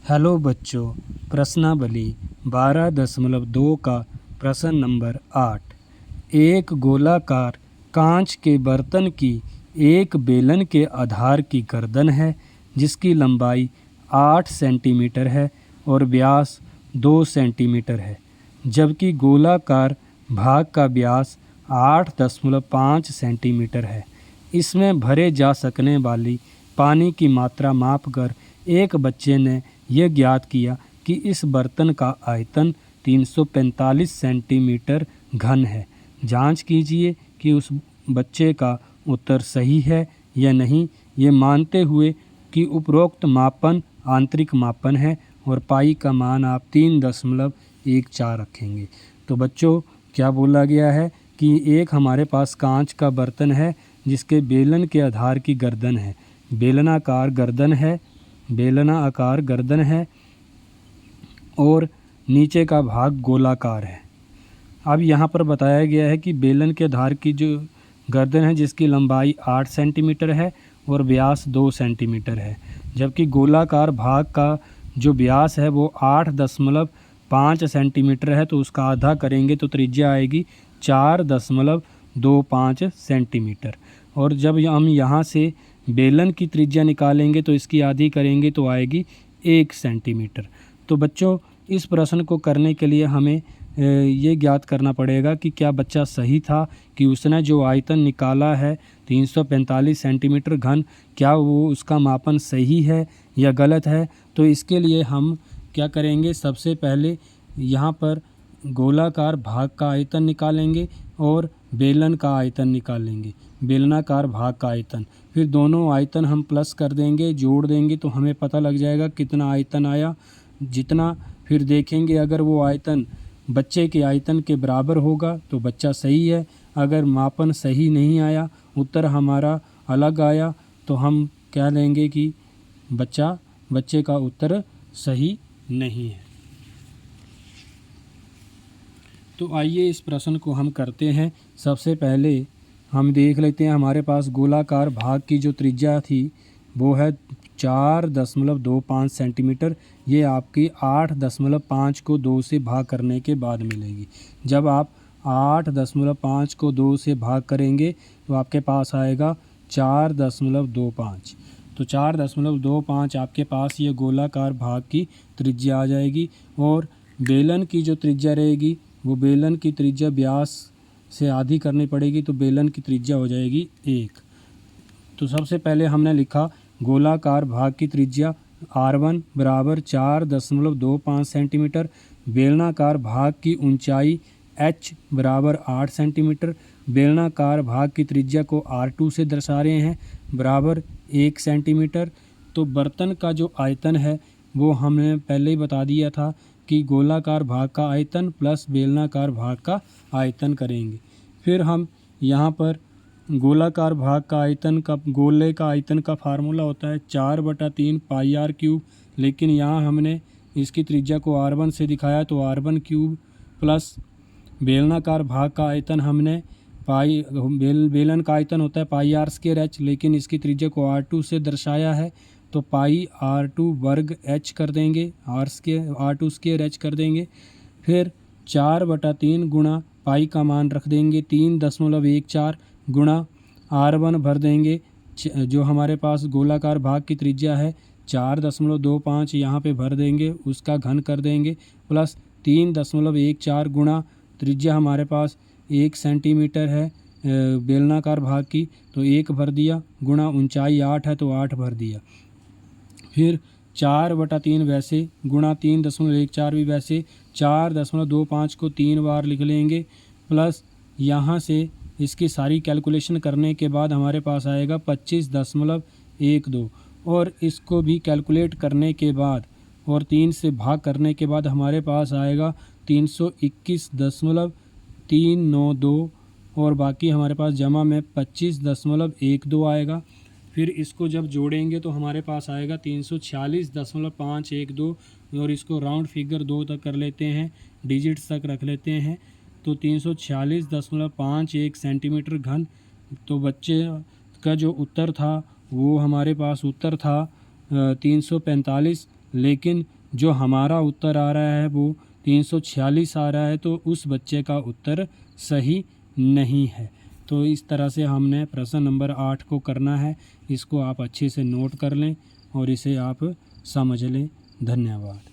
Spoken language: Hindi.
हेलो बच्चों, प्रश्नावली 12.2 का प्रश्न नंबर 8। एक गोलाकार कांच के बर्तन की एक बेलन के आधार की गर्दन है जिसकी लंबाई 8 सेंटीमीटर है और व्यास 2 सेंटीमीटर है, जबकि गोलाकार भाग का व्यास 8.5 सेंटीमीटर है। इसमें भरे जा सकने वाली पानी की मात्रा मापकर एक बच्चे ने यह ज्ञात किया कि इस बर्तन का आयतन 345 सेंटीमीटर घन है। जांच कीजिए कि उस बच्चे का उत्तर सही है या नहीं, ये मानते हुए कि उपरोक्त मापन आंतरिक मापन है और पाई का मान आप 3.14 रखेंगे। तो बच्चों, क्या बोला गया है कि एक हमारे पास कांच का बर्तन है जिसके बेलन के आधार की गर्दन है, बेलनाकार गर्दन है और नीचे का भाग गोलाकार है। अब यहाँ पर बताया गया है कि बेलन के आधार की जो गर्दन है जिसकी लंबाई 8 सेंटीमीटर है और व्यास 2 सेंटीमीटर है, जबकि गोलाकार भाग का जो व्यास है वो 8.5 सेंटीमीटर है। तो उसका आधा करेंगे तो त्रिज्या आएगी 4.25 सेंटीमीटर। और जब हम यहाँ से बेलन की त्रिज्या निकालेंगे तो इसकी आधी करेंगे तो आएगी 1 सेंटीमीटर। तो बच्चों, इस प्रश्न को करने के लिए हमें ये ज्ञात करना पड़ेगा कि क्या बच्चा सही था कि उसने जो आयतन निकाला है 345 सेंटीमीटर घन, क्या वो उसका मापन सही है या गलत है। तो इसके लिए हम क्या करेंगे, सबसे पहले यहाँ पर गोलाकार भाग का आयतन निकालेंगे और बेलन का आयतन निकालेंगे, बेलनाकार भाग का आयतन। फिर दोनों आयतन हम प्लस कर देंगे, जोड़ देंगे तो हमें पता लग जाएगा कितना आयतन आया, जितना। फिर देखेंगे अगर वो आयतन बच्चे के आयतन के बराबर होगा तो बच्चा सही है। अगर मापन सही नहीं आया, उत्तर हमारा अलग आया, तो हम कह लेंगे कि बच्चे का उत्तर सही नहीं है। तो आइए इस प्रश्न को हम करते हैं। सबसे पहले हम देख लेते हैं, हमारे पास गोलाकार भाग की जो त्रिज्या थी वो है 4.25 सेंटीमीटर। ये आपकी 8.5 को 2 से भाग करने के बाद मिलेगी। जब आप 8.5 को 2 से भाग करेंगे तो आपके पास आएगा 4.25। तो 4.25 आपके पास ये गोलाकार भाग की त्रिज्या आ जाएगी। और बेलन की जो त्रिज्या रहेगी वो बेलन की त्रिज्या व्यास से आधी करनी पड़ेगी, तो बेलन की त्रिज्या हो जाएगी 1। तो सबसे पहले हमने लिखा गोलाकार भाग की त्रिज्या R1 बराबर 4.25 सेंटीमीटर, बेलनाकार भाग की ऊंचाई H बराबर 8 सेंटीमीटर, बेलनाकार भाग की त्रिज्या को R2 से दर्शा रहे हैं बराबर 1 सेंटीमीटर। तो बर्तन का जो आयतन है वो हमने पहले ही बता दिया था कि गोलाकार भाग का आयतन प्लस बेलनाकार भाग का आयतन करेंगे। फिर हम यहाँ पर गोलाकार भाग का आयतन का, गोले का आयतन का फार्मूला होता है 4/3 पाई आर क्यूब, लेकिन यहाँ हमने इसकी त्रिज्या को R1 से दिखाया तो R1 क्यूब प्लस बेलनाकार भाग का आयतन हमने बेलन का आयतन होता है पाई आर स्क्वायर एच, लेकिन इसकी त्रिज्या को R2 से दर्शाया है तो पाई R2 वर्ग एच कर देंगे, R2 स्क्वायर एच कर देंगे। फिर 4/3 गुणा पाई का मान रख देंगे 3.14 गुणा R1 भर देंगे, जो हमारे पास गोलाकार भाग की त्रिज्या है 4.25 यहाँ पे भर देंगे, उसका घन कर देंगे, प्लस 3.14 गुणा त्रिज्या हमारे पास 1 सेंटीमीटर है बेलनाकार भाग की, तो 1 भर दिया, गुणा ऊंचाई 8 है तो 8 भर दिया। फिर 4/3 वैसे गुणा 3.14 भी वैसे, 4.25 को 3 बार लिख लेंगे, प्लस यहाँ से इसकी सारी कैलकुलेशन करने के बाद हमारे पास आएगा 25.12 और इसको भी कैलकुलेट करने के बाद और 3 से भाग करने के बाद हमारे पास आएगा 321.392 और बाकी हमारे पास जमा में 25.12 आएगा। फिर इसको जब जोड़ेंगे तो हमारे पास आएगा 346.512 और इसको राउंड फिगर 2 तक कर लेते हैं, डिजिट्स तक रख लेते हैं, तो 346.51 सेंटीमीटर घन। तो बच्चे का जो उत्तर था वो हमारे पास उत्तर था 345 लेकिन जो हमारा उत्तर आ रहा है वो 346 आ रहा है, तो उस बच्चे का उत्तर सही नहीं है। तो इस तरह से हमने प्रश्न नंबर 8 को करना है। इसको आप अच्छे से नोट कर लें और इसे आप समझ लें। धन्यवाद।